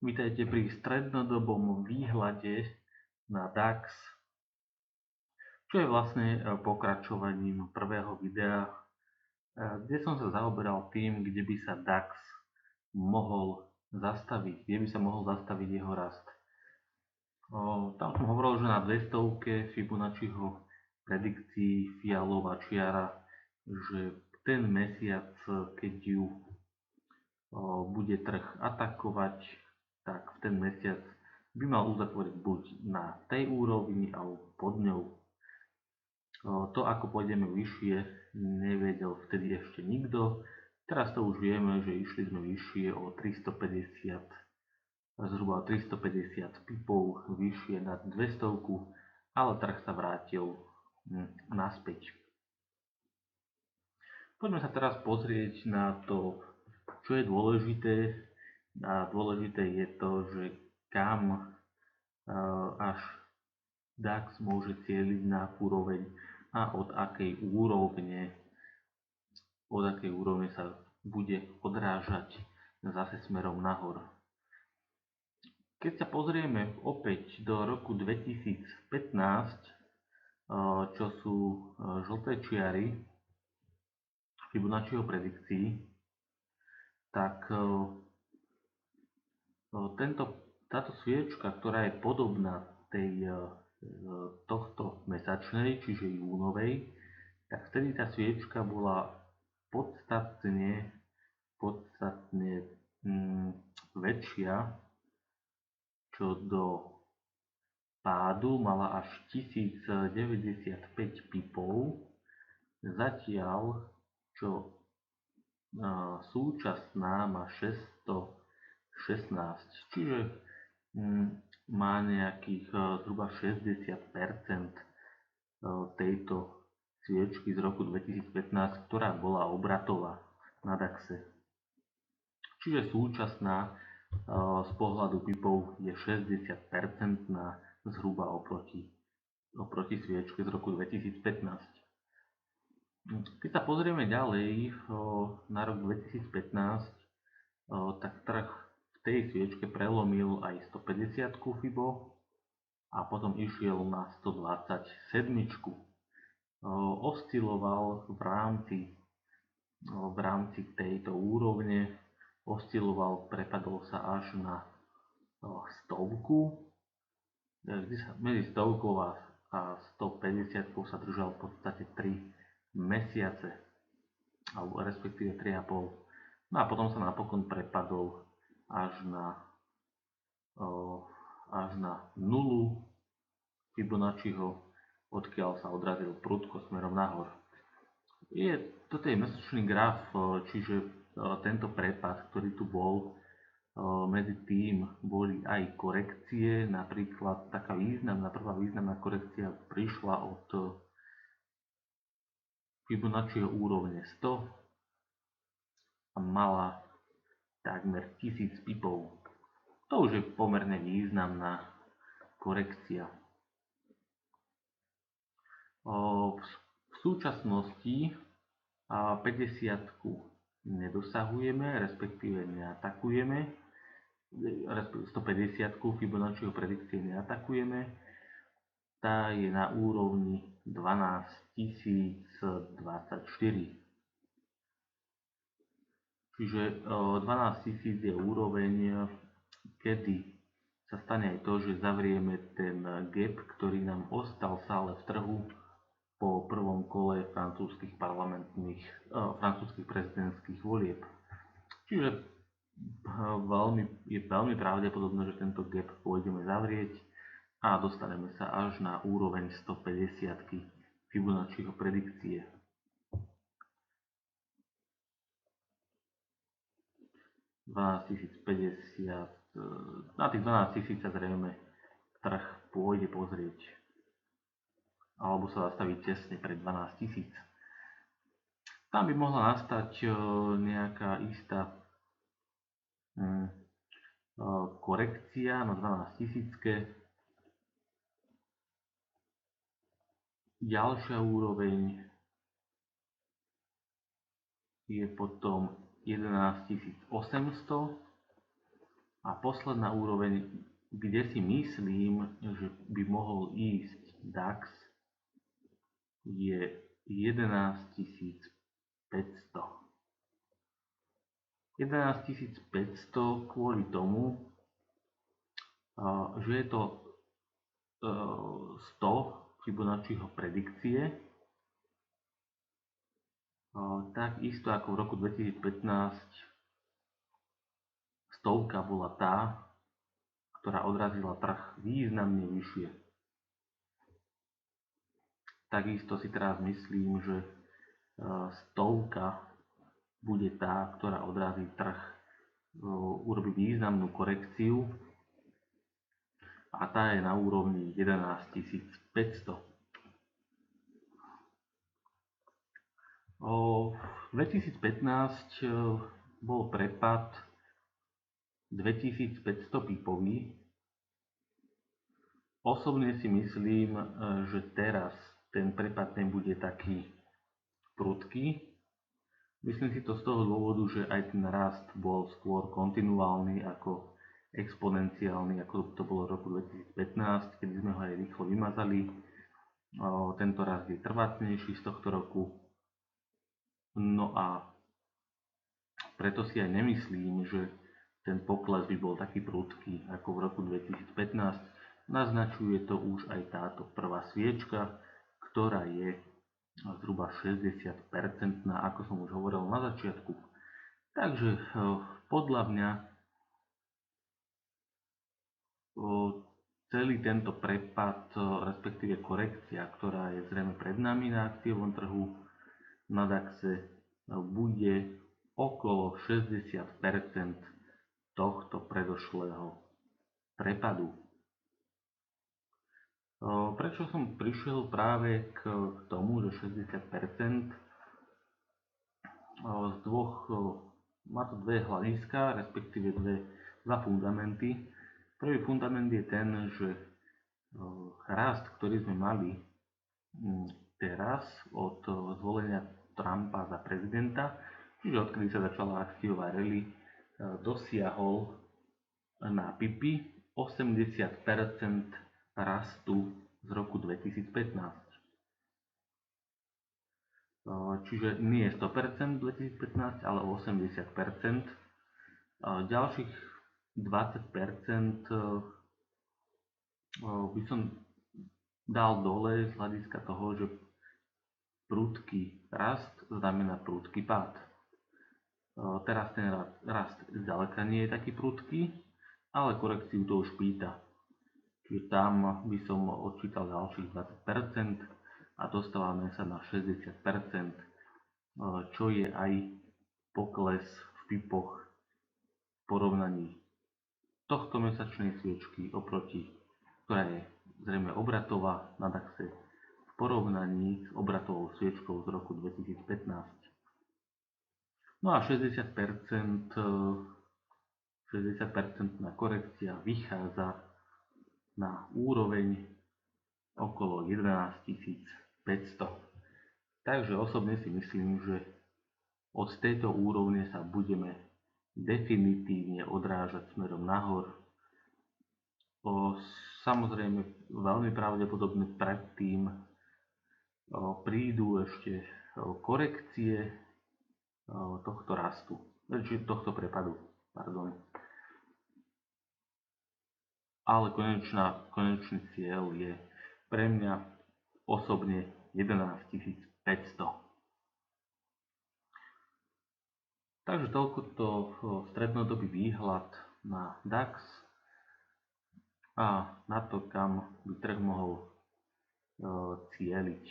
Vítajte pri strednodobom výhľade na DAX, čo je vlastne pokračovaním prvého videa, kde som sa zaoberal tým, kde by sa DAX mohol zastaviť, kde by sa mohol zastaviť jeho rast. Tam som hovoril, že na 200 Fibonacciho predikcií fialová čiara, že ten mesiac, keď ju bude trh atakovať, tak v ten mesiac by mal uzatvoriť buď na tej úrovni alebo pod ňou. To, ako pôjdeme vyššie, nevedel vtedy ešte nikto. Teraz to už vieme, že išli sme vyššie o 350, zhruba 350 pipov vyššie nad 200, ale trh sa vrátil naspäť. Poďme sa teraz pozrieť na to, čo je dôležité. A dôležité je to, že kam až DAX môže cieliť na úroveň a od akej úrovne sa bude odrážať zase smerom nahor. Keď sa pozrieme opäť do roku 2015, čo sú žlté čiary Fibonacciho predikcií, tak táto sviečka, ktorá je podobná tej tohto mesačnej, čiže júnovej, tak vtedy tá sviečka bola podstatne väčšia, čo do pádu mala až 1095 pipov, zatiaľ čo súčasná má 616, čiže má nejakých zhruba 60% tejto sviečky z roku 2015, ktorá bola obratová na DAXe. Čiže súčasná z pohľadu pipov je 60% zhruba oproti sviečke z roku 2015. Keď sa pozrieme ďalej na rok 2015, tak trh v tej sviečke prelomil aj 150 Fibo a potom išiel na 127. Osciloval v rámci tejto úrovne, prepadol sa až na 100. Medzi 100 a 150 sa držal v podstate 3 mesiace, alebo respektíve 3,5. No a potom sa napokon prepadol až na nulu Fibonacciho, odkiaľ sa odrazil prudko smerom nahor. Toto je mesačný graf, čiže tento prepad, ktorý tu bol, medzi tým boli aj korekcie, napríklad taká prvá významná korekcia prišla od Fibonacciho úrovne 100 a mala takmer 1000 pipov. To už je pomerne významná korekcia. V súčasnosti 50 nedosahujeme, respektíve neatakujeme, 150 Fibonacciho predikcie neatakujeme. Tá je na úrovni 12024. Čiže 12000 je úroveň, kedy sa stane aj to, že zavrieme ten gap, ktorý nám ostal stále v trhu po prvom kole francúzskych prezidentských volieb. Čiže je veľmi pravdepodobné, že tento gap pôjdeme zavrieť a dostaneme sa až na úroveň 150 Fibonacciho predikcie. Na tých 12 000 sa zrejme trh pôjde pozrieť, alebo sa zastaví tesne pred 12 000. Tam by mohla nastať nejaká istá korekcia na 12 000. Ďalšia úroveň je potom 11 800 A posledná úroveň, kde si myslím, že by mohol ísť DAX, je 11 500. 11 500 kvôli tomu, že je to 100 Fibonacciho predikcie, takisto ako v roku 2015 stovka bola tá, ktorá odrazila trh významne vyššie. Takisto si teraz myslím, že stovka bude tá, ktorá odrazí trh, urobí významnú korekciu a tá je na úrovni 11 500. V 2015 bol prepad 2500 pipový. Osobne si myslím, že teraz ten prepad nebude taký prudký. Myslím si to z toho dôvodu, že aj ten rast bol skôr kontinuálny ako exponenciálny, ako to bolo v roku 2015, kedy sme ho aj rýchlo vymazali. Tento rast je trvácnejší z tohto roku. No a preto si aj nemyslím, že ten pokles by bol taký prudký ako v roku 2015. Naznačuje to už aj táto prvá sviečka, ktorá je zhruba 60%, ako som už hovoril na začiatku. Takže podľa mňa celý tento prepad, respektíve korekcia, ktorá je zrejme pred nami na akciovom trhu na DAXe, bude okolo 60% tohto predošlého prepadu. Prečo som prišiel práve k tomu, že 60%? Z dvoch, má to dve hľadiska, respektíve dva fundamenty. Prvý fundament je ten, že rast, ktorý sme mali teraz od zvolenia Trumpa za prezidenta, čiže odkedy sa začala akciová rally, dosiahol na pipy 80% rastu z roku 2015. Čiže nie 100% 2015, ale 80%. Ďalších 20% by som dal dole z hľadiska toho, že prudký rast znamená prudký pád. Teraz ten rast zďaleka nie je taký prudký, ale korekciu to už pýta. Čiže tam by som odčítal ďalších 20% a dostávame sa na 60%, čo je aj pokles v pipoch v porovnaní tohto mesačnej sviečky oproti, ktorá je zrejme obratová na DAXe, v porovnaní s obratovou sviečkou z roku 2015. No a 60% korekcia vychádza na úroveň okolo 11 500. Takže osobne si myslím, že od tejto úrovne sa budeme definitívne odrážať smerom nahor. Samozrejme, veľmi pravdepodobne predtým prídu ešte korekcie tohto rastu, či tohto prepadu, pardon. Ale konečný cieľ je pre mňa osobne 11 500. Takže toľko strednodobý výhľad na DAX a na to, kam by trh mohol cieliť.